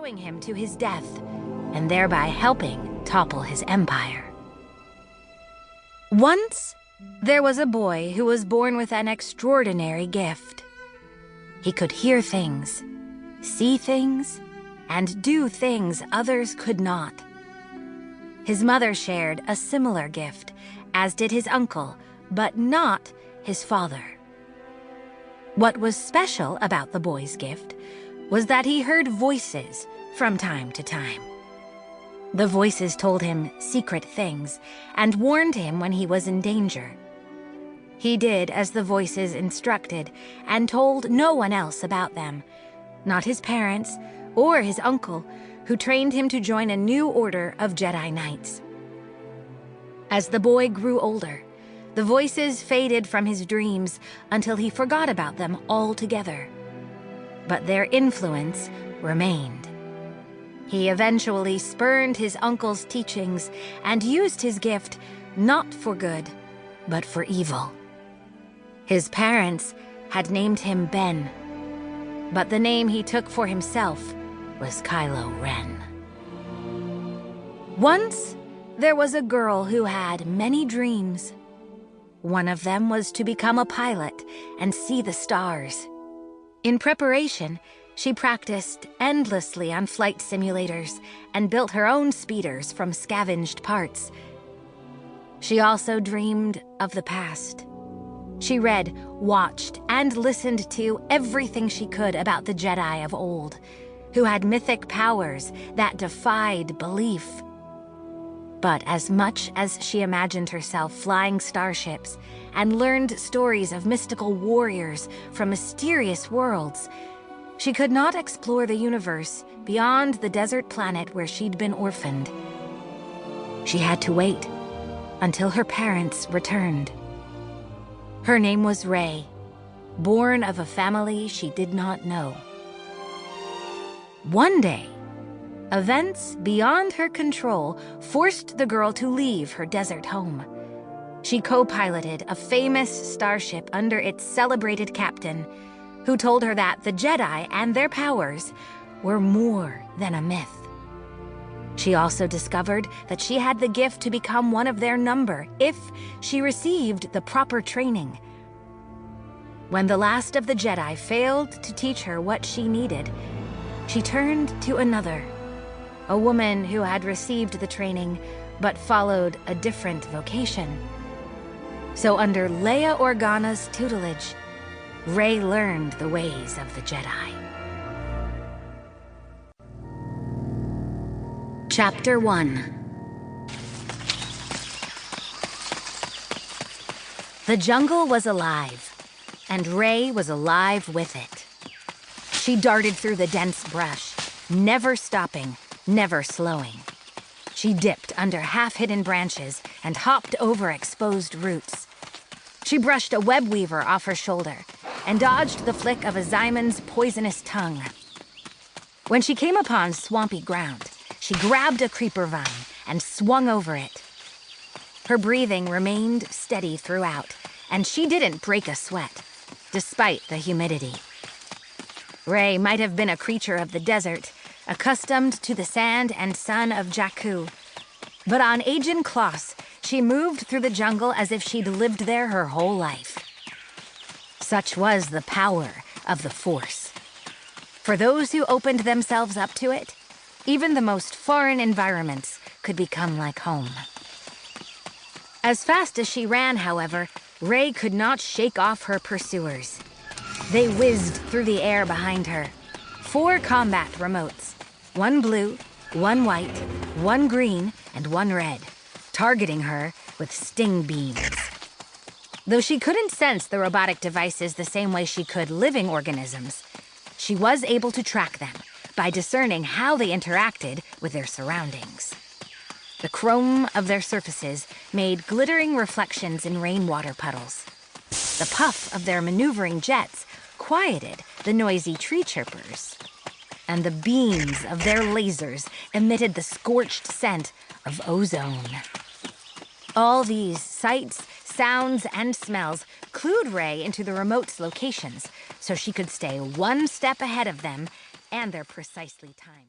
pursuing him to his death, and thereby helping topple his empire. Once, there was a boy who was born with an extraordinary gift. He could hear things, see things, and do things others could not. His mother shared a similar gift, as did his uncle, but not his father. What was special about the boy's gift was that he heard voices from time to time. The voices told him secret things and warned him when he was in danger. He did as the voices instructed and told no one else about them, not his parents or his uncle, who trained him to join a new order of Jedi Knights. As the boy grew older, the voices faded from his dreams until he forgot about them altogether. But their influence remained. He eventually spurned his uncle's teachings and used his gift not for good, but for evil. His parents had named him Ben, but the name he took for himself was Kylo Ren. Once, there was a girl who had many dreams. One of them was to become a pilot and see the stars. In preparation, she practiced endlessly on flight simulators and built her own speeders from scavenged parts. She also dreamed of the past. She read, watched, and listened to everything she could about the Jedi of old, who had mythic powers that defied belief. But as much as she imagined herself flying starships and learned stories of mystical warriors from mysterious worlds, she could not explore the universe beyond the desert planet where she'd been orphaned. She had to wait until her parents returned. Her name was Rey, born of a family she did not know. One day, events beyond her control forced the girl to leave her desert home. She co-piloted a famous starship under its celebrated captain, who told her that the Jedi and their powers were more than a myth. She also discovered that she had the gift to become one of their number if she received the proper training. When the last of the Jedi failed to teach her what she needed, she turned to another, a woman who had received the training but followed a different vocation. So under Leia Organa's tutelage, Rey learned the ways of the Jedi. Chapter 1. The jungle was alive, and Rey was alive with it. She darted through the dense brush, never stopping, never slowing. She dipped under half-hidden branches and hopped over exposed roots. She brushed a web weaver off her shoulder and dodged the flick of a Zymon's poisonous tongue. When she came upon swampy ground, she grabbed a creeper vine and swung over it. Her breathing remained steady throughout, and she didn't break a sweat, despite the humidity. Rey might have been a creature of the desert, accustomed to the sand and sun of Jakku, but on Agen Kloss, she moved through the jungle as if she'd lived there her whole life. Such was the power of the Force. For those who opened themselves up to it, even the most foreign environments could become like home. As fast as she ran, however, Rey could not shake off her pursuers. They whizzed through the air behind her. 4 combat remotes, 1 blue, 1 white, 1 green, and 1 red, targeting her with sting beams. Though she couldn't sense the robotic devices the same way she could living organisms, she was able to track them by discerning how they interacted with their surroundings. The chrome of their surfaces made glittering reflections in rainwater puddles. The puff of their maneuvering jets quieted the noisy tree chirpers. And the beams of their lasers emitted the scorched scent of ozone. All these sights, sounds, and smells clued Rey into the remote's locations so she could stay 1 step ahead of them and their precisely timed.